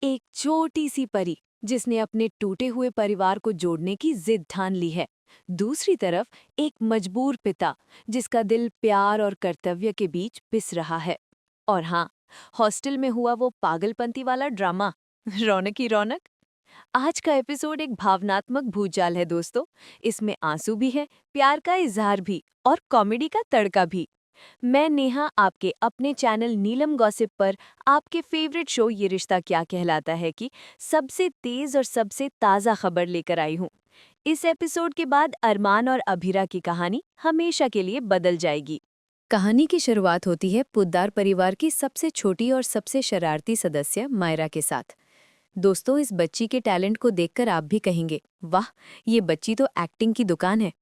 एक छोटी सी परी जिसने अपने टूटे हुए परिवार को जोड़ने की जिद ठान ली है। दूसरी तरफ एक मजबूर पिता जिसका दिल प्यार और कर्तव्य के बीच पिस रहा है। और हाँ, हॉस्टल में हुआ वो पागलपंती वाला ड्रामा। रौनक ही रौनक। आज का एपिसोड एक भावनात्मक भूचाल है दोस्तों। इसमें आंसू भी है, प्यार का इजहार भी और कॉमेडी का तड़का भी। मैं नेहा आपके अपने चैनल नीलम गॉसिप पर आपके फेवरेट शो ये रिश्ता क्या कहलाता है कि सबसे तेज और सबसे ताज़ा खबर लेकर आई हूँ। इस एपिसोड के बाद अरमान और अभिरा की कहानी हमेशा के लिए बदल जाएगी। कहानी की शुरुआत होती है पुद्दार परिवार की सबसे छोटी और सबसे शरारती सदस्य मायरा के साथ। दोस्तों, इस बच्ची के टैलेंट को देखकर आप भी कहेंगे, वाह, ये बच्ची तो एक्टिंग की दुकान है।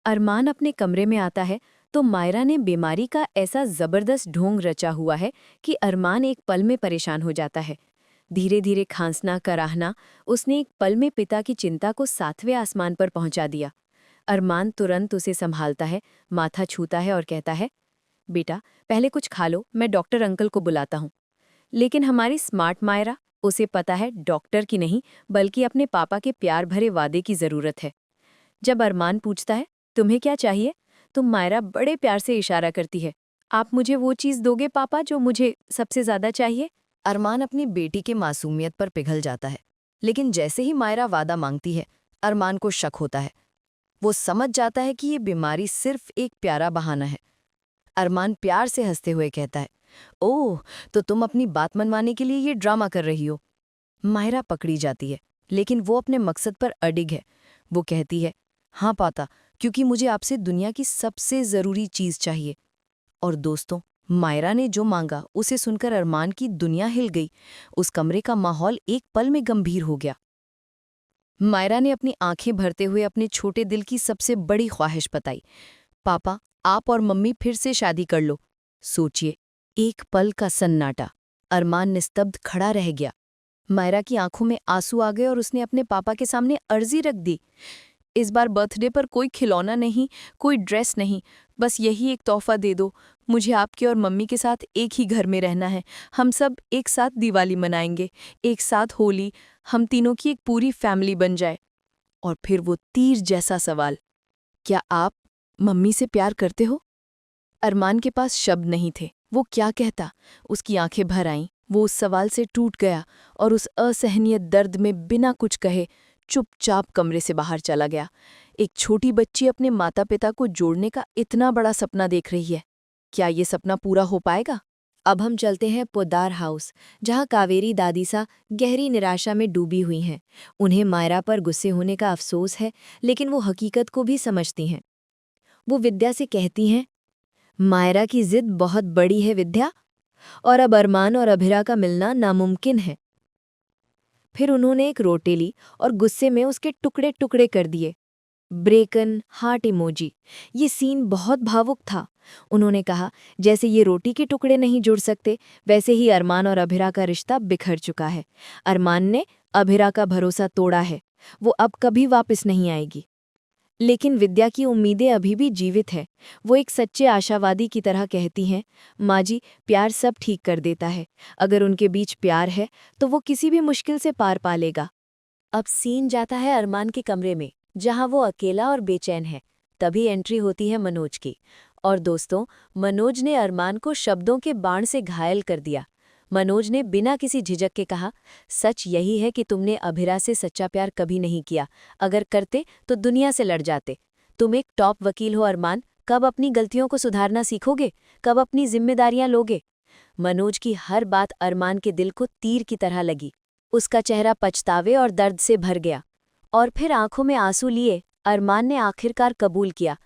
अरमान अपने कमरे में आता है तो मायरा ने बीमारी का ऐसा जबरदस्त ढोंग रचा हुआ है कि अरमान एक पल में परेशान हो जाता है। धीरे धीरे खांसना कराहना, उसने एक पल में पिता की चिंता को 7वें आसमान पर पहुंचा दिया। अरमान तुरंत उसे संभालता है, माथा छूता है और कहता है, बेटा पहले कुछ खा लो, मैं डॉक्टर अंकल को बुलाता हूँ। लेकिन हमारी स्मार्ट मायरा, उसे पता है डॉक्टर की नहीं बल्कि अपने पापा के प्यार भरे वादे की जरूरत है। जब अरमान पूछता है, तुम्हें क्या चाहिए, तो मायरा बड़े प्यार से इशारा करती है, आप मुझे वो चीज़ दोगे पापा जो मुझे सबसे ज़्यादा चाहिए। अरमान अपनी बेटी के मासूमियत पर पिघल जाता है, लेकिन जैसे ही मायरा वादा मांगती है, अरमान को शक होता है। वो समझ जाता है कि ये बीमारी सिर्फ एक प्यारा बहाना है। अरमान प्यार से हंसते हुए कहता है, ओह, तो तुम अपनी बात मनवाने के लिए ये ड्रामा कर रही हो। मायरा पकड़ी जाती है, लेकिन वो अपने मकसद पर अडिग है। वो कहती है, हाँ पाता, क्योंकि मुझे आपसे दुनिया की सबसे ज़रूरी चीज़ चाहिए। और दोस्तों, मायरा ने जो मांगा उसे सुनकर अरमान की दुनिया हिल गई। उस कमरे का माहौल एक पल में गंभीर हो गया। मायरा ने अपनी आंखें भरते हुए अपने छोटे दिल की सबसे बड़ी ख्वाहिश बताई, पापा, आप और मम्मी फिर से शादी कर लो। सोचिए, एक पल का सन्नाटा। अरमान निस्तब्ध खड़ा रह गया। मायरा की आंखों में आंसू आ गए और उसने अपने पापा के सामने अर्जी रख दी, इस बार बर्थडे पर कोई खिलौना नहीं, कोई ड्रेस नहीं, बस यही एक तोहफा दे दो। मुझे आपके और मम्मी के साथ एक ही घर में रहना है। हम सब एक साथ दिवाली मनाएंगे, एक साथ होली, हम तीनों की एक पूरी फैमिली बन जाए। और फिर वो तीर जैसा सवाल, क्या आप मम्मी से प्यार करते हो? अरमान के पास शब्द नहीं थे, वो क्या कहता। उसकी आंखें भर आईं, वो उस सवाल से टूट गया और उस असहनीय दर्द में बिना कुछ कहे चुपचाप कमरे से बाहर चला गया। एक छोटी बच्ची अपने माता पिता को जोड़ने का इतना बड़ा सपना देख रही है। क्या ये सपना पूरा हो पाएगा? अब हम चलते हैं पोद्दार हाउस, जहाँ कावेरी दादी सा गहरी निराशा में डूबी हुई हैं। उन्हें मायरा पर गुस्से होने का अफसोस है, लेकिन वो हकीकत को भी समझती हैं। वो विद्या से कहती हैं, मायरा की जिद बहुत बड़ी है विद्या, और अब अरमान और अभिरा का मिलना नामुमकिन है। फिर उन्होंने एक रोटी ली और गुस्से में उसके टुकड़े टुकड़े कर दिए। ब्रेकन हार्ट इमोजी। ये सीन बहुत भावुक था। उन्होंने कहा, जैसे ये रोटी के टुकड़े नहीं जुड़ सकते, वैसे ही अरमान और अभिरा का रिश्ता बिखर चुका है। अरमान ने अभिरा का भरोसा तोड़ा है, वो अब कभी वापस नहीं आएगी। लेकिन विद्या की उम्मीदें अभी भी जीवित है। वो एक सच्चे आशावादी की तरह कहती हैं, माँ जी, प्यार सब ठीक कर देता है। अगर उनके बीच प्यार है तो वो किसी भी मुश्किल से पार पा लेगा। अब सीन जाता है अरमान के कमरे में, जहाँ वो अकेला और बेचैन है। तभी एंट्री होती है मनोज की। और दोस्तों, मनोज ने अरमान को शब्दों के बाण से घायल कर दिया। मनोज ने बिना किसी झिझक के कहा, सच यही है कि तुमने अभिरा से सच्चा प्यार कभी नहीं किया। अगर करते तो दुनिया से लड़ जाते। तुम एक टॉप वकील हो अरमान, कब अपनी गलतियों को सुधारना सीखोगे? कब अपनी जिम्मेदारियां लोगे? मनोज की हर बात अरमान के दिल को तीर की तरह लगी। उसका चेहरा पछतावे और दर्द से भर गया। और फिर आंखों में आंसू लिए अरमान ने आखिरकार कबूल किया।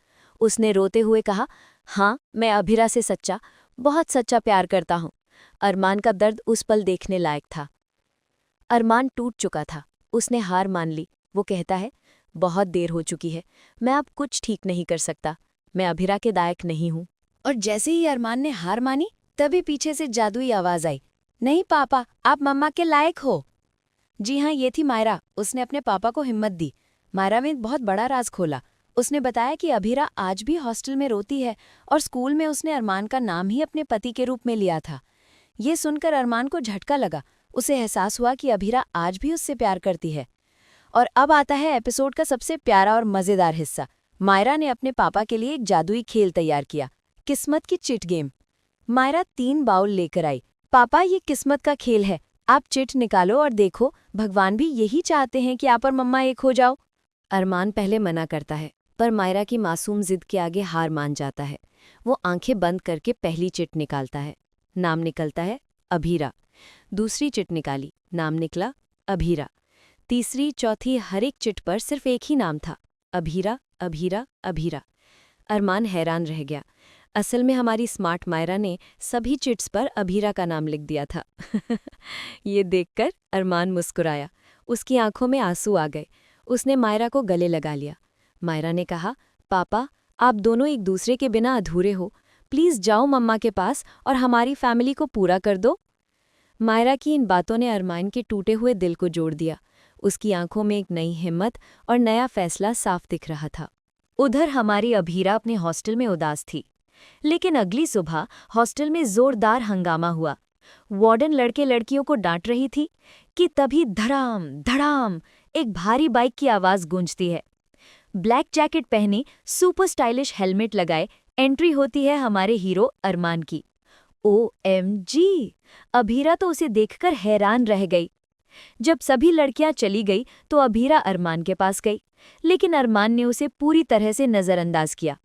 उसने रोते हुए कहा, हाँ, मैं अभिरा से सच्चा, बहुत सच्चा प्यार करता हूँ। अरमान का दर्द उस पल देखने लायक था। अरमान टूट चुका था, उसने हार मान ली। वो कहता है, बहुत देर हो चुकी है, मैं अब कुछ ठीक नहीं कर सकता, मैं अभिरा के लायक नहीं हूँ। और जैसे ही अरमान ने हार मानी, तभी पीछे से जादुई आवाज आई, नहीं पापा, आप मम्मा के लायक हो। जी हाँ, ये थी मायरा। उसने अपने पापा को हिम्मत दी। मायरा में एक बहुत बड़ा राज खोला। उसने बताया कि अभिरा आज भी हॉस्टल में रोती है और स्कूल में उसने अरमान का नाम ही अपने पति के रूप में लिया था। ये सुनकर अरमान को झटका लगा। उसे एहसास हुआ कि अभीरा आज भी उससे प्यार करती है। और अब आता है एपिसोड का सबसे प्यारा और मज़ेदार हिस्सा। मायरा ने अपने पापा के लिए एक जादुई खेल तैयार किया, किस्मत की चिट गेम। मायरा 3 बाउल लेकर आई। पापा, ये किस्मत का खेल है, आप चिट निकालो और देखो, भगवान भी यही चाहते हैं कि आप और मम्मा एक हो जाओ। अरमान पहले मना करता है, पर मायरा की मासूम जिद के आगे हार मान जाता है। वो आंखें बंद करके पहली चिट निकालता है। नाम निकलता है अभीरा। दूसरी चिट निकाली, नाम निकला अभीरा। तीसरी, चौथी, हर एक चिट पर सिर्फ एक ही नाम था, अभीरा, अभीरा, अभीरा। अरमान हैरान रह गया। असल में हमारी स्मार्ट मायरा ने सभी चिट्स पर अभीरा का नाम लिख दिया था। ये देखकर अरमान मुस्कुराया। उसकी आंखों में आंसू आ गए। उसने मायरा को गले लगा लिया। मायरा ने कहा, पापा, आप दोनों एक दूसरे के बिना अधूरे हो। प्लीज़ जाओ मम्मा के पास और हमारी फैमिली को पूरा कर दो। मायरा की इन बातों ने अरमान के टूटे हुए दिल को जोड़ दिया। उसकी आंखों में एक नई हिम्मत और नया फैसला साफ दिख रहा था। उधर हमारी अभीरा अपने हॉस्टल में उदास थी। लेकिन अगली सुबह हॉस्टल में जोरदार हंगामा हुआ। वार्डन लड़के लड़कियों को डांट रही थी कि तभी धड़ाम धड़ाम एक भारी बाइक की आवाज़ गूंजती है। ब्लैक जैकेट पहने, सुपर स्टाइलिश हेलमेट लगाए एंट्री होती है हमारे हीरो अरमान की। OMG! अभीरा तो उसे देखकर हैरान रह गई। जब सभी लड़कियां चली गई तो अभीरा अरमान के पास गई, लेकिन अरमान ने उसे पूरी तरह से नज़रअंदाज किया।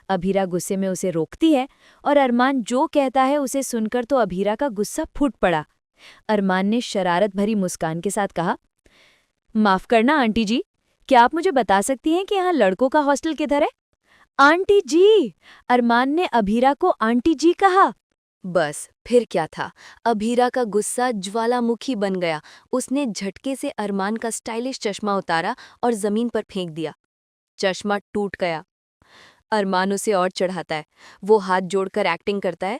अभीरा गुस्से में उसे रोकती है और अरमान जो कहता है उसे सुनकर तो अभीरा का गुस्सा फूट पड़ा। अरमान ने शरारत भरी मुस्कान के साथ कहा, माफ़ करना आंटी जी, क्या आप मुझे बता सकती हैं कि यहाँ लड़कों का हॉस्टल किधर है? आंटी जी! अरमान ने अभीरा को आंटी जी कहा। बस फिर क्या था, अभीरा का गुस्सा ज्वालामुखी बन गया। उसने झटके से अरमान का स्टाइलिश चश्मा उतारा और जमीन पर फेंक दिया। चश्मा टूट गया। अरमान उसे और चढ़ाता है। वो हाथ जोड़कर एक्टिंग करता है,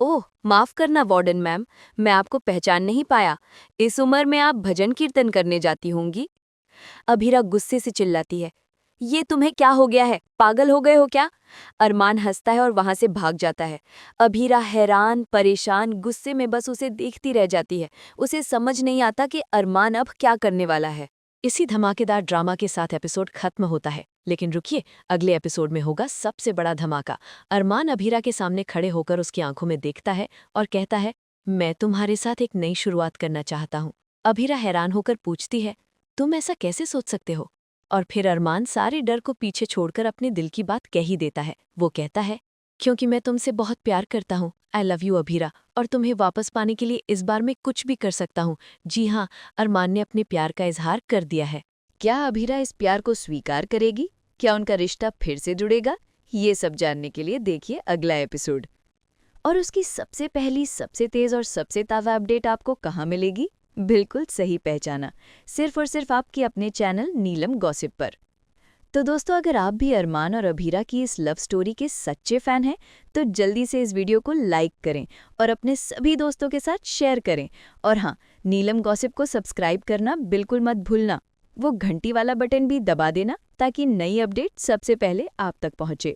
ओह माफ़ करना वार्डन मैम, मैं आपको पहचान नहीं पाया। इस उम्र में आप भजन कीर्तन करने जाती होंगी। अभीरा गुस्से से चिल्लाती है, ये तुम्हें क्या हो गया है, पागल हो गए हो क्या? अरमान हंसता है और वहां से भाग जाता है। अभीरा हैरान, परेशान, गुस्से में बस उसे देखती रह जाती है। उसे समझ नहीं आता कि अरमान अब क्या करने वाला है। इसी धमाकेदार ड्रामा के साथ एपिसोड खत्म होता है। लेकिन रुकिए, अगले एपिसोड में होगा सबसे बड़ा धमाका। अरमान अभीरा के सामने खड़े होकर उसकी आंखों में देखता है और कहता है, मैं तुम्हारे साथ एक नई शुरुआत करना चाहता हूँ। अभीरा हैरान होकर पूछती है, तुम ऐसा कैसे सोच सकते हो? और फिर अरमान सारे डर को पीछे छोड़कर अपने दिल की बात कह ही देता है। वो कहता है, क्योंकि मैं तुमसे बहुत प्यार करता हूँ। आई लव यू अभीरा, और तुम्हें वापस पाने के लिए इस बार मैं कुछ भी कर सकता हूँ। जी हाँ, अरमान ने अपने प्यार का इजहार कर दिया है। क्या अभीरा इस प्यार को स्वीकार करेगी? क्या उनका रिश्ता फिर से जुड़ेगा? ये सब जानने के लिए देखिए अगला एपिसोड। और उसकी सबसे पहली, सबसे तेज़ और सबसे ताज़ा अपडेट आपको कहाँ मिलेगी? बिल्कुल सही पहचाना, सिर्फ और सिर्फ आपके अपने चैनल नीलम गॉसिप पर। तो दोस्तों, अगर आप भी अरमान और अभीरा की इस लव स्टोरी के सच्चे फ़ैन हैं तो जल्दी से इस वीडियो को लाइक करें और अपने सभी दोस्तों के साथ शेयर करें। और हाँ, नीलम गॉसिप को सब्सक्राइब करना बिल्कुल मत भूलना। वो घंटी वाला बटन भी दबा देना ताकि नई अपडेट सबसे पहले आप तक पहुँचे।